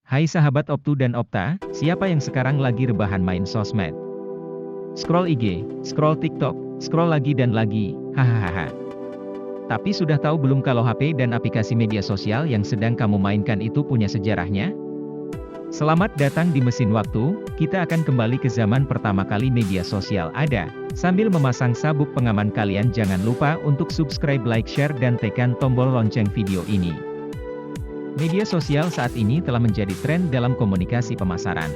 Hai sahabat Optu dan Opta, siapa yang sekarang lagi rebahan main sosmed? Scroll IG, scroll TikTok, scroll lagi dan lagi, hahaha. Tapi sudah tahu belum kalau HP dan aplikasi media sosial yang sedang kamu mainkan itu punya sejarahnya? Selamat datang di mesin waktu, kita akan kembali ke zaman pertama kali media sosial ada. Sambil memasang sabuk pengaman kalian jangan lupa untuk subscribe, like, share dan tekan tombol lonceng video ini. Media sosial saat ini telah menjadi tren dalam komunikasi pemasaran.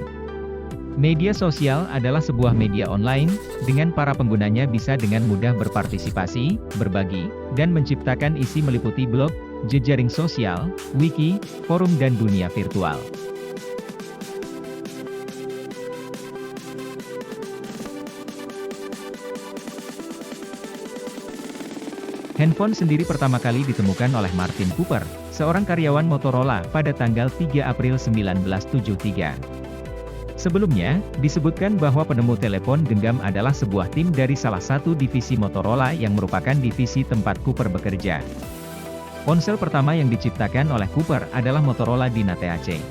Media sosial adalah sebuah media online, dengan para penggunanya bisa dengan mudah berpartisipasi, berbagi, dan menciptakan isi meliputi blog, jejaring sosial, wiki, forum dan dunia virtual. Handphone sendiri pertama kali ditemukan oleh Martin Cooper, seorang karyawan Motorola, pada tanggal 3 April 1973. Sebelumnya, disebutkan bahwa penemu telepon genggam adalah sebuah tim dari salah satu divisi Motorola yang merupakan divisi tempat Cooper bekerja. Ponsel pertama yang diciptakan oleh Cooper adalah Motorola Dyna TAC.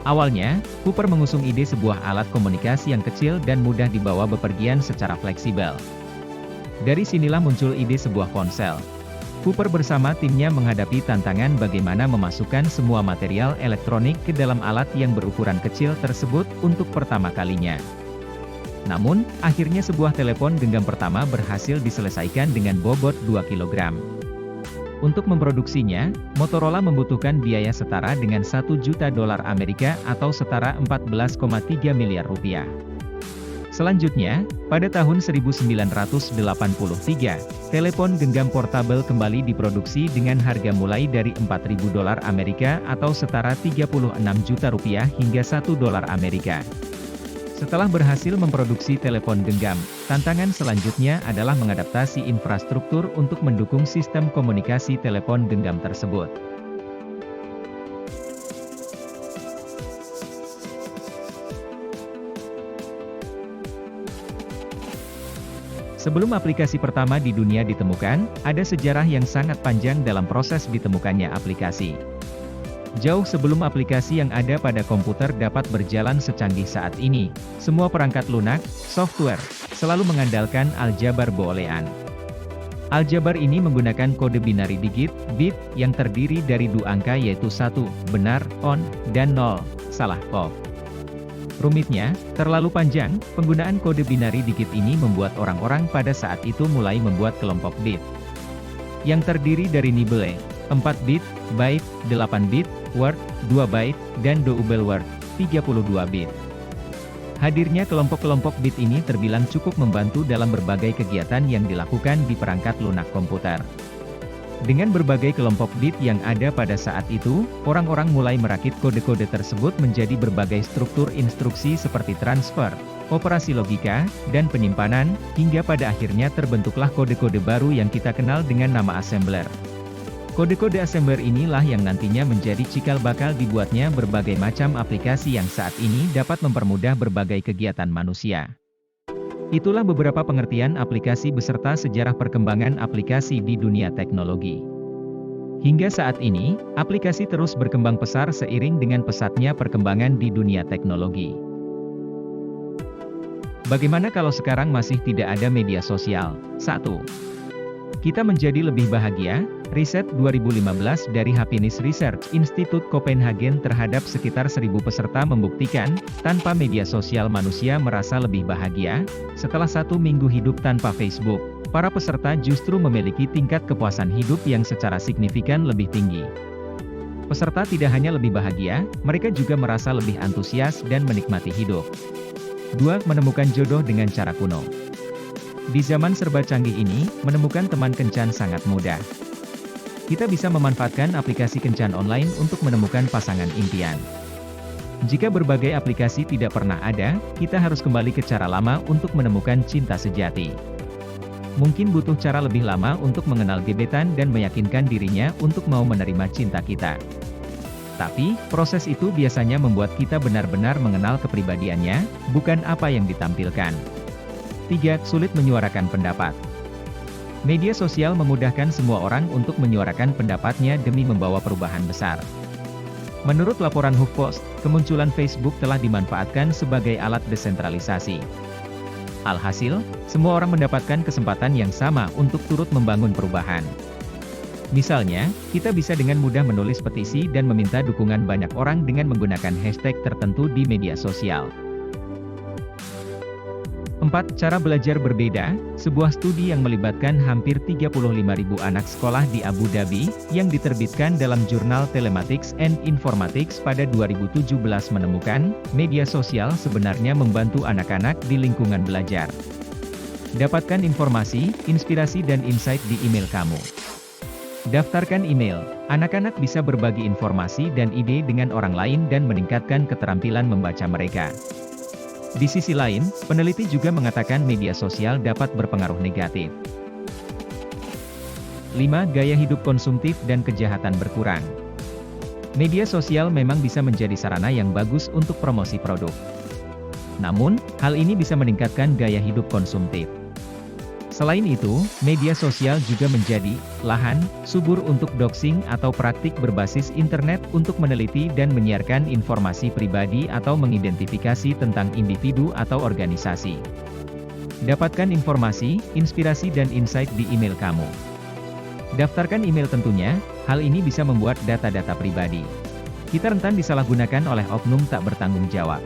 Awalnya, Cooper mengusung ide sebuah alat komunikasi yang kecil dan mudah dibawa bepergian secara fleksibel. Dari sinilah muncul ide sebuah ponsel. Cooper bersama timnya menghadapi tantangan bagaimana memasukkan semua material elektronik ke dalam alat yang berukuran kecil tersebut untuk pertama kalinya. Namun, akhirnya sebuah telepon genggam pertama berhasil diselesaikan dengan bobot 2 kg. Untuk memproduksinya, Motorola membutuhkan biaya setara dengan $1 juta Amerika atau setara 14,3 miliar rupiah. Selanjutnya, pada tahun 1983, telepon genggam portabel kembali diproduksi dengan harga mulai dari $4.000 Amerika atau setara 36 juta rupiah hingga $1 Amerika. Setelah berhasil memproduksi telepon genggam, tantangan selanjutnya adalah mengadaptasi infrastruktur untuk mendukung sistem komunikasi telepon genggam tersebut. Sebelum aplikasi pertama di dunia ditemukan, ada sejarah yang sangat panjang dalam proses ditemukannya aplikasi. Jauh sebelum aplikasi yang ada pada komputer dapat berjalan secanggih saat ini, semua perangkat lunak, software, selalu mengandalkan aljabar boolean. Aljabar ini menggunakan kode binari digit, bit, yang terdiri dari 2 angka yaitu 1, benar, on, dan 0, salah, off. Rumitnya, terlalu panjang, penggunaan kode binari digit ini membuat orang-orang pada saat itu mulai membuat kelompok bit. Yang terdiri dari nibble, 4 bit, byte, 8 bit, word, 2 byte, dan double word, 32 bit. Hadirnya kelompok-kelompok bit ini terbilang cukup membantu dalam berbagai kegiatan yang dilakukan di perangkat lunak komputer. Dengan berbagai kelompok bit yang ada pada saat itu, orang-orang mulai merakit kode-kode tersebut menjadi berbagai struktur instruksi seperti transfer, operasi logika, dan penyimpanan, hingga pada akhirnya terbentuklah kode-kode baru yang kita kenal dengan nama assembler. Kode-kode assembler inilah yang nantinya menjadi cikal bakal dibuatnya berbagai macam aplikasi yang saat ini dapat mempermudah berbagai kegiatan manusia. Itulah beberapa pengertian aplikasi beserta sejarah perkembangan aplikasi di dunia teknologi. Hingga saat ini, aplikasi terus berkembang pesat seiring dengan pesatnya perkembangan di dunia teknologi. Bagaimana kalau sekarang masih tidak ada media sosial? 1. Kita menjadi lebih bahagia. Riset 2015 dari Happiness Research Institute Copenhagen terhadap sekitar 1.000 peserta membuktikan, tanpa media sosial manusia merasa lebih bahagia. Setelah 1 minggu hidup tanpa Facebook, para peserta justru memiliki tingkat kepuasan hidup yang secara signifikan lebih tinggi. Peserta tidak hanya lebih bahagia, mereka juga merasa lebih antusias dan menikmati hidup. 2. Menemukan jodoh dengan cara kuno. Di zaman serba canggih ini, menemukan teman kencan sangat mudah. Kita bisa memanfaatkan aplikasi kencan online untuk menemukan pasangan impian. Jika berbagai aplikasi tidak pernah ada, kita harus kembali ke cara lama untuk menemukan cinta sejati. Mungkin butuh cara lebih lama untuk mengenal gebetan dan meyakinkan dirinya untuk mau menerima cinta kita. Tapi, proses itu biasanya membuat kita benar-benar mengenal kepribadiannya, bukan apa yang ditampilkan. 3. Sulit menyuarakan pendapat. Media sosial memudahkan semua orang untuk menyuarakan pendapatnya demi membawa perubahan besar. Menurut laporan HuffPost, kemunculan Facebook telah dimanfaatkan sebagai alat desentralisasi. Alhasil, semua orang mendapatkan kesempatan yang sama untuk turut membangun perubahan. Misalnya, kita bisa dengan mudah menulis petisi dan meminta dukungan banyak orang dengan menggunakan hashtag tertentu di media sosial. 4. Cara belajar berbeda. Sebuah studi yang melibatkan hampir 35.000 anak sekolah di Abu Dhabi, yang diterbitkan dalam jurnal Telematics and Informatics pada 2017 menemukan, media sosial sebenarnya membantu anak-anak di lingkungan belajar. Dapatkan informasi, inspirasi dan insight di email kamu. Daftarkan email. Anak-anak bisa berbagi informasi dan ide dengan orang lain dan meningkatkan keterampilan membaca mereka. Di sisi lain, peneliti juga mengatakan media sosial dapat berpengaruh negatif. 5. Gaya hidup konsumtif dan kejahatan berkurang. Media sosial memang bisa menjadi sarana yang bagus untuk promosi produk. Namun, hal ini bisa meningkatkan gaya hidup konsumtif. Selain itu, media sosial juga menjadi lahan subur untuk doxing atau praktik berbasis internet untuk meneliti dan menyiarkan informasi pribadi atau mengidentifikasi tentang individu atau organisasi. Dapatkan informasi, inspirasi dan insight di email kamu. Daftarkan email tentunya, hal ini bisa membuat data-data pribadi kita rentan disalahgunakan oleh oknum tak bertanggung jawab.